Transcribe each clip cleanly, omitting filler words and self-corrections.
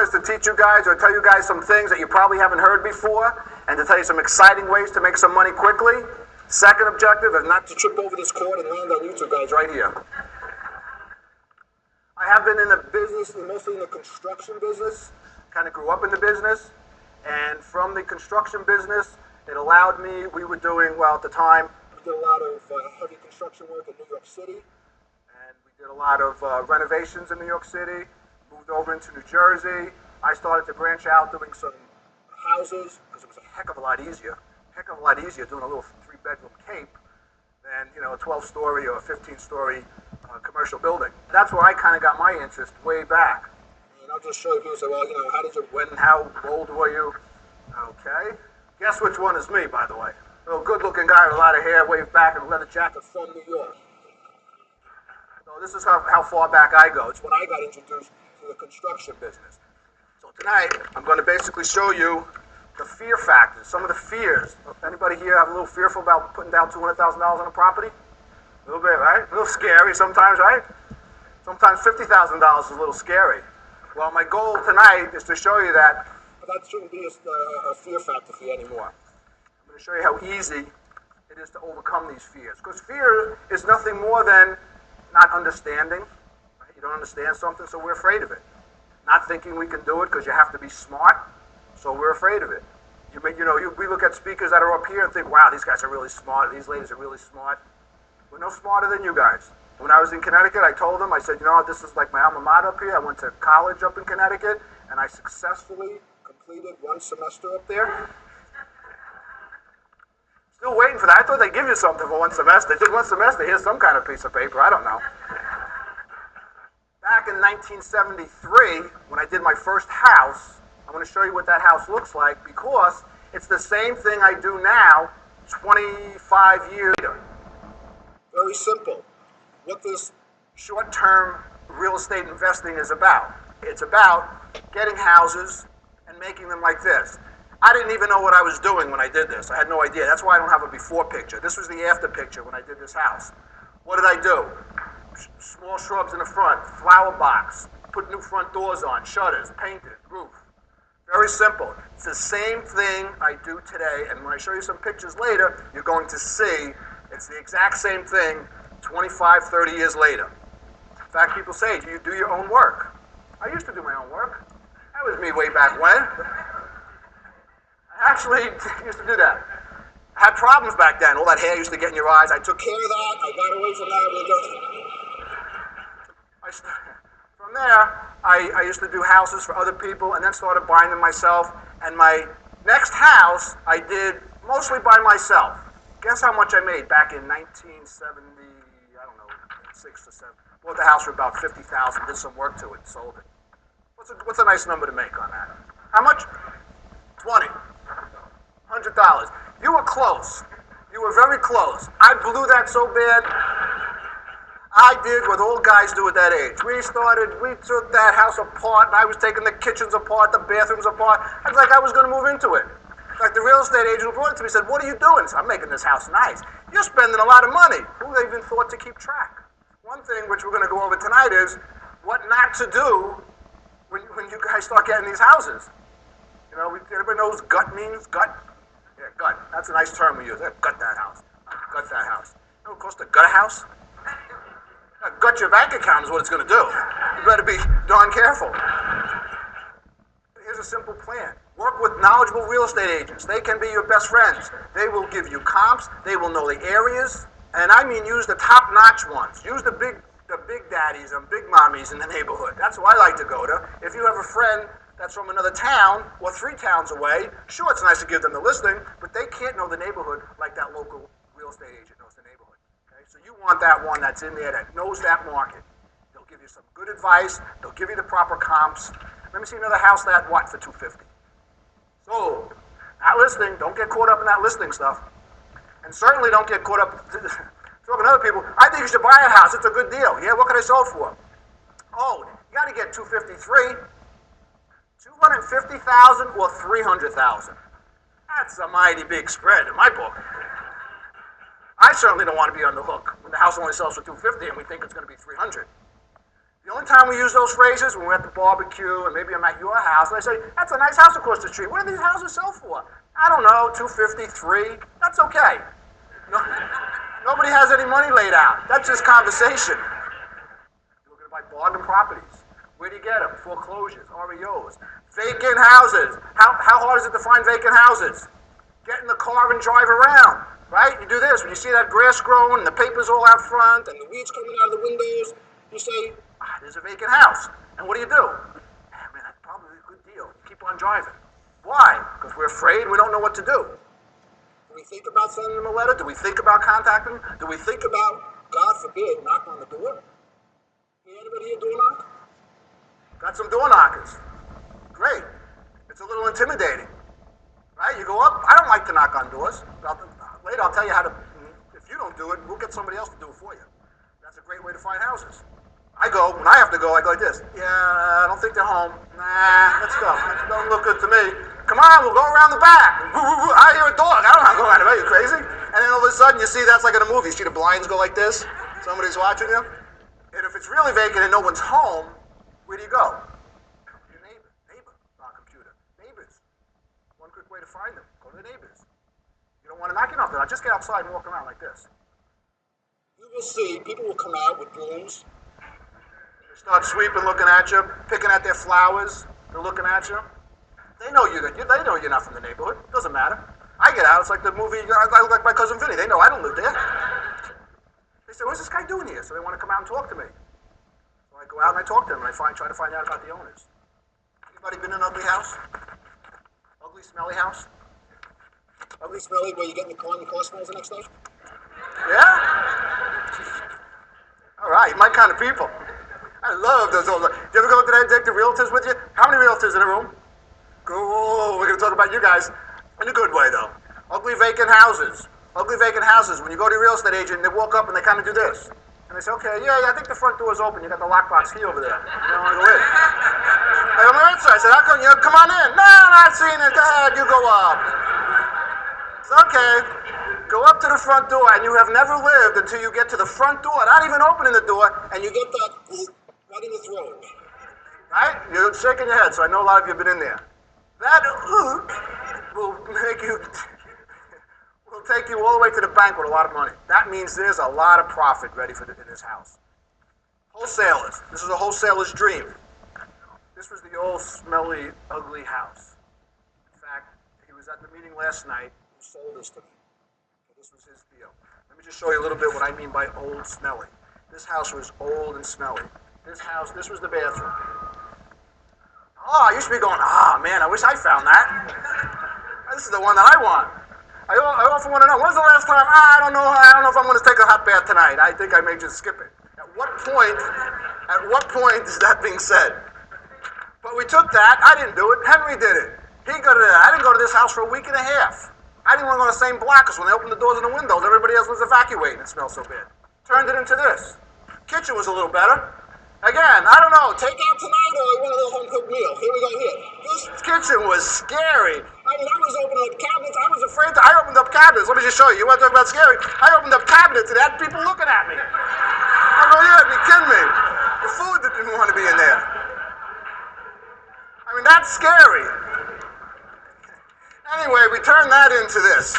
is to teach you guys or tell you guys some things that you probably haven't heard before and to tell you some exciting ways to make some money quickly. Second objective is not to trip over this cord and land on you two guys right here. I have been in the business, mostly in the construction business, kind of grew up in the business, and from the construction business, it allowed me, we were doing, well at the time, we did a lot of heavy construction work in New York City, and we did a lot of renovations in New York City, moved over into New Jersey. I started to branch out doing some houses, because it was a heck of a lot easier doing a little 3-bedroom Cape than, you know, a 12-story or a 15-story commercial building. That's where I kind of got my interest way back. And I'll just show you, people say, well, you know, how did you, when, how old were you? Okay. Guess which one is me, by the way. A little good-looking guy with a lot of hair, waved back, and a leather jacket from New York. So this is how far back I go. It's when I got introduced to the construction business. So tonight, I'm going to basically show you the fear factors, some of the fears. Anybody here have a little fearful about putting down $200,000 on a property? A little bit, right? A little scary sometimes, right? Sometimes $50,000 is a little scary. Well, my goal tonight is to show you that shouldn't be a fear factor for you anymore. I'm going to show you how easy it is to overcome these fears. Because fear is nothing more than not understanding. Right? You don't understand something, so we're afraid of it. Not thinking we can do it because you have to be smart, so we're afraid of it. We look at speakers that are up here and think, wow, these guys are really smart, these ladies are really smart. We're no smarter than you guys. When I was in Connecticut, I told them, I said, you know what, this is like my alma mater up here. I went to college up in Connecticut, and I successfully completed one semester up there. Still waiting for that. I thought they'd give you something for one semester. Just one semester, here's some kind of piece of paper, I don't know. Back in 1973, when I did my first house, I'm going to show you what that house looks like because it's the same thing I do now, 25 years later. Very simple. What this short-term real estate investing is about. It's about getting houses and making them like this. I didn't even know what I was doing when I did this. I had no idea. That's why I don't have a before picture. This was the after picture when I did this house. What did I do? Small shrubs in the front, flower box, put new front doors on, shutters, painted, roof. Very simple. It's the same thing I do today, and when I show you some pictures later, you're going to see it's the exact same thing 25, 30 years later. In fact, people say, do you do your own work? I used to do my own work. That was me way back when. I actually used to do that. I had problems back then. All that hair used to get in your eyes. I took care of that. I got away from that. From there, I used to do houses for other people and then started buying them myself. And my next house, I did mostly by myself. Guess how much I made back in 1970, I don't know, 6 or 7. Bought the house for about $50,000, did some work to it, and sold it. What's a nice number to make on that? How much? 20. $100. You were close. You were very close. I blew that so bad. I did what old guys do at that age. We took that house apart, and I was taking the kitchens apart, the bathrooms apart. I was like I was going to move into it. Like the real estate agent who brought it to me said, what are you doing? So I'm making this house nice. You're spending a lot of money. Who even thought to keep track? One thing which we're going to go over tonight is what not to do when you guys start getting these houses. You know, everybody knows gut means? Gut? Yeah, gut. That's a nice term we use. Gut that house. Gut that house. You know what it costs to gut a house? Gut your bank account is what it's going to do. You better be darn careful. Here's a simple plan. Work with knowledgeable real estate agents. They can be your best friends. They will give you comps. They will know the areas. And I mean use the top-notch ones. Use the big daddies and big mommies in the neighborhood. That's who I like to go to. If you have a friend that's from another town or 3 towns away, sure, it's nice to give them the listing, but they can't know the neighborhood like that local real estate agent knows the neighborhood. Okay? So you want that one that's in there that knows that market. They'll give you some good advice. They'll give you the proper comps. Let me see another house that, what, for $250. So, that listing, don't get caught up in that listing stuff. And certainly don't get caught up talking to other people. I think you should buy a house. It's a good deal. Yeah, what can I sell it for? Oh, you got to get $253. $250,000 or $300,000. That's a mighty big spread in my book. I certainly don't want to be on the hook when the house only sells for $250 and we think it's going to be $300. The only time we use those phrases when we're at the barbecue and maybe I'm at your house and I say, that's a nice house across the street. What do these houses sell for? I don't know, $253. That's okay. No, nobody has any money laid out. That's just conversation. You're looking to buy bargain properties. Where do you get them? Foreclosures, REOs, vacant houses. How hard is it to find vacant houses? Get in the car and drive around, right? You do this. When you see that grass growing and the paper's all out front and the weeds coming out of the windows, you say, there's a vacant house. And what do? Man, that's probably a good deal. You keep on driving. Why? Because we're afraid. We don't know what to do. Do we think about sending them a letter? Do we think about contacting them? Do we think about, God forbid, knocking on the door? Anybody here door knock? Got some door knockers. Great. It's a little intimidating. Right? You go up. I don't like to knock on doors. Later I'll tell you how to, if you don't do it, we'll get somebody else to do it for you. That's a great way to find houses. When I have to go, I go like this. Yeah, I don't think they're home. Nah, let's go. That don't look good to me. Come on, we'll go around the back. I hear a dog. I don't know how to go around the back. Are you crazy? And then all of a sudden you see that's like in a movie. You see the blinds go like this. Somebody's watching you. And if it's really vacant and no one's home, where do you go? Your neighbor, on a computer. Neighbors. One quick way to find them. Go to the neighbors. You don't want to knock it off. Just get outside and walk around like this. You will see people will come out with brooms. They start sweeping, looking at you, picking at their flowers. They're looking at you. They know you're not from the neighborhood. It doesn't matter. I get out. It's like the movie. I look like my cousin Vinny. They know I don't live there. They say, "What's this guy doing here?" So they want to come out and talk to me. So I go out and I talk to them and try to find out about the owners. Anybody been in an ugly house? Ugly, smelly house? Ugly, smelly, where you get in the car and the car smells the next day? Yeah? All right, my kind of people. I love those old. Do you ever go to that take the realtors with you? How many realtors in the room? Go. We're going to talk about you guys in a good way, though. Ugly vacant houses. Ugly vacant houses. When you go to a real estate agent, they walk up and they kind of do this. And they say, okay, yeah, I think the front door's open. You got the lockbox key over there. You don't want to go in. I'm on the inside. I said, how come you come on in? No, I'm not seeing it. Go ahead, you go up. It's okay. Go up to the front door, and you have never lived until you get to the front door, not even opening the door, and you get that right in the throat. Right? You're shaking your head, so I know a lot of you have been in there. That will take you all the way to the bank with a lot of money. That means there's a lot of profit ready in this house. Wholesalers. This is a wholesaler's dream. This was the old, smelly, ugly house. In fact, he was at the meeting last night and sold this to me. This was his deal. Let me just show you a little bit what I mean by old, smelly. This house was old and smelly. This was the bathroom. Oh, I used to be going, man, I wish I found that. This is the one that I want. I often want to know, when's the last time, I don't know if I'm going to take a hot bath tonight. I think I may just skip it. At what point is that being said? But we took that. I didn't do it. Henry did it. He got it. I didn't go to this house for a week and a half. I didn't want to go to the same block because when they opened the doors and the windows, everybody else was evacuating. It smelled so bad. Turned it into this. Kitchen was a little better. Again, I don't know, take out tonight or one of those home-cooked meals. Here we go here. This kitchen was scary. I mean, I was opening up cabinets. I was afraid I opened up cabinets. Let me just show you. You want to talk about scary? I opened up cabinets and had people looking at me. I'm going, you gotta be kidding me. The food didn't want to be in there. I mean, that's scary. Anyway, we turned that into this.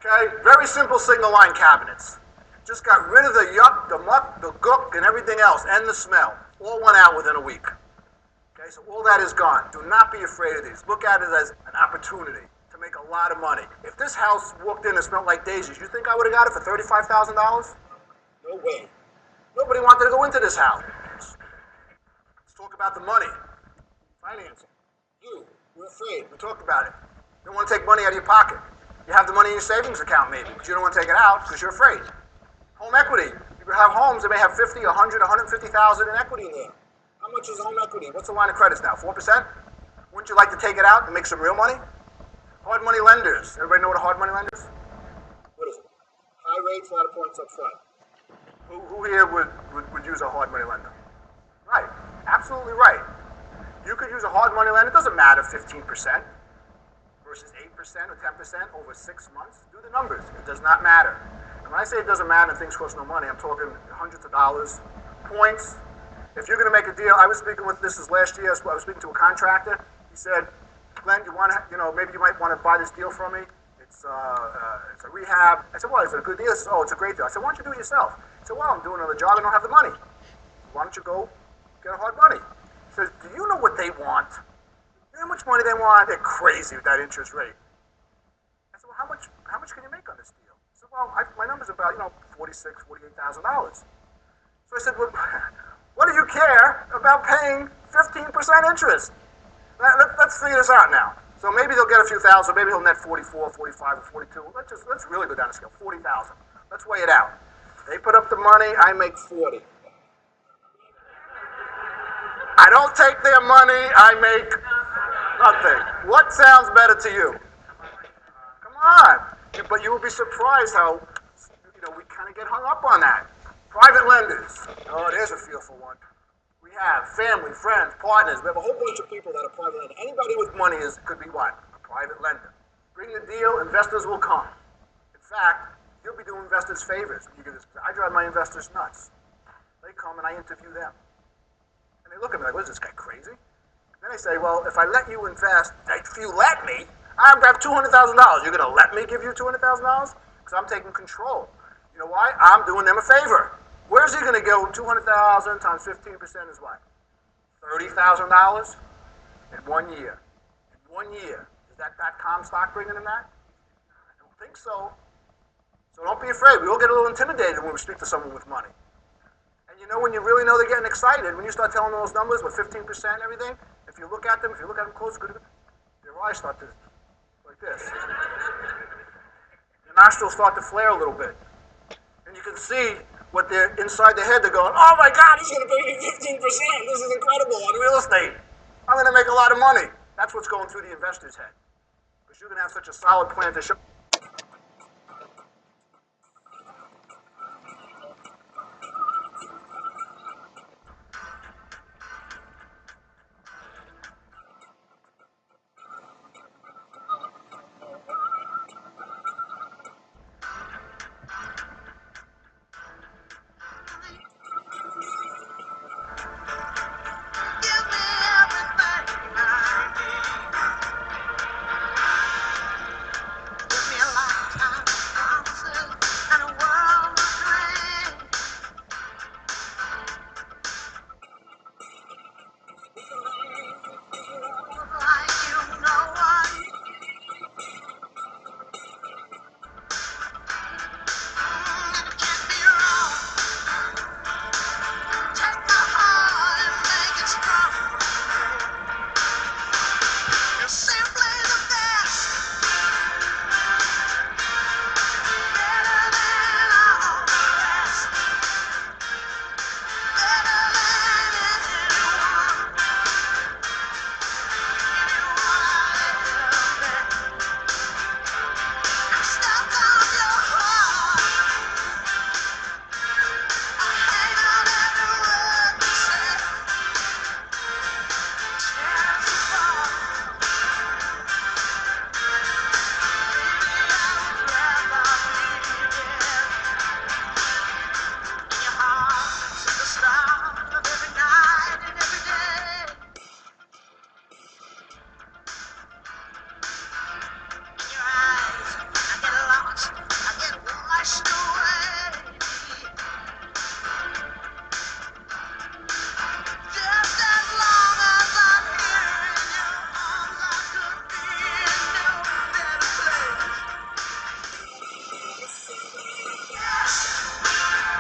Okay? Very simple single line cabinets. Just got rid of the yuck, the muck, the gook, and everything else, and the smell. All went out within a week. Okay, so all that is gone. Do not be afraid of these. Look at it as an opportunity to make a lot of money. If this house walked in and smelled like daisies, you think I would have got it for $35,000? No way. Nobody wanted to go into this house. Let's talk about the money. Financing. We're afraid. We talked about it. You don't want to take money out of your pocket. You have the money in your savings account maybe, but you don't want to take it out because you're afraid. Home equity. You have homes that may have 50, 100, 150,000 in equity in there. How much is home equity? What's the line of credits now? 4%? Wouldn't you like to take it out and make some real money? Hard money lenders. Everybody know what a hard money lender is? What is it? High rates, a lot of points up front. Who here would use a hard money lender? Right. Absolutely right. You could use a hard money lender. It doesn't matter 15% versus 8% or 10% over 6 months. Do the numbers. It does not matter. And when I say it doesn't matter and things cost no money, I'm talking hundreds of dollars, points. if you're going to make a deal, I was speaking with, this is last year, I was speaking to a contractor. He said, Glenn, you want to, maybe you might want to buy this deal from me. It's a rehab. I said, well, is it a good deal? He said, oh, it's a great deal. I said, why don't you do it yourself? He said, well, I'm doing another job. I don't have the money. Why don't you go get a hard money? He says, do you know what they want? You know how much money they want? They're crazy with that interest rate. I said, well, how much can you make on this deal? He said, well, my number's about, $46,000, $48,000. So I said, well, what do you care about paying 15% interest? Let's figure this out now. So maybe they'll get a few thousand, maybe he'll net 44, 45, or 42. Let's really go down the scale, 40,000. Let's weigh it out. They put up the money, I make 40. I don't take their money, I make nothing. What sounds better to you? Come on. But you will be surprised how, we kind of get hung up on that. Private lenders. Oh, there's a fearful one. We have family, friends, partners. We have a whole bunch of people that are private lenders. Anybody with money could be what? A private lender. Bring the deal, investors will come. In fact, you'll be doing investors favors when you get this. I drive my investors nuts. They come and I interview them. And they look at me like, what is this guy, crazy? Then I say, well, if I let you invest, if you let me, I have $200,000. You're going to let me give you $200,000? Because I'm taking control. You know why? I'm doing them a favor. Where's he going to go? 200,000 times 15% is what? $30,000 in 1 year. In 1 year. Is that Comstock bringing in that? I don't think so. So don't be afraid. We all get a little intimidated when we speak to someone with money. And when you really know they're getting excited, when you start telling them those numbers with 15% and everything, if you look at them close, their eyes start to, like this. Their nostrils start to flare a little bit. And you can see what they're inside their head, they're going, oh my God, he's going to pay me 15%. This is incredible on real estate. I'm going to make a lot of money. That's what's going through the investor's head. Because you're going to have such a solid plan to show.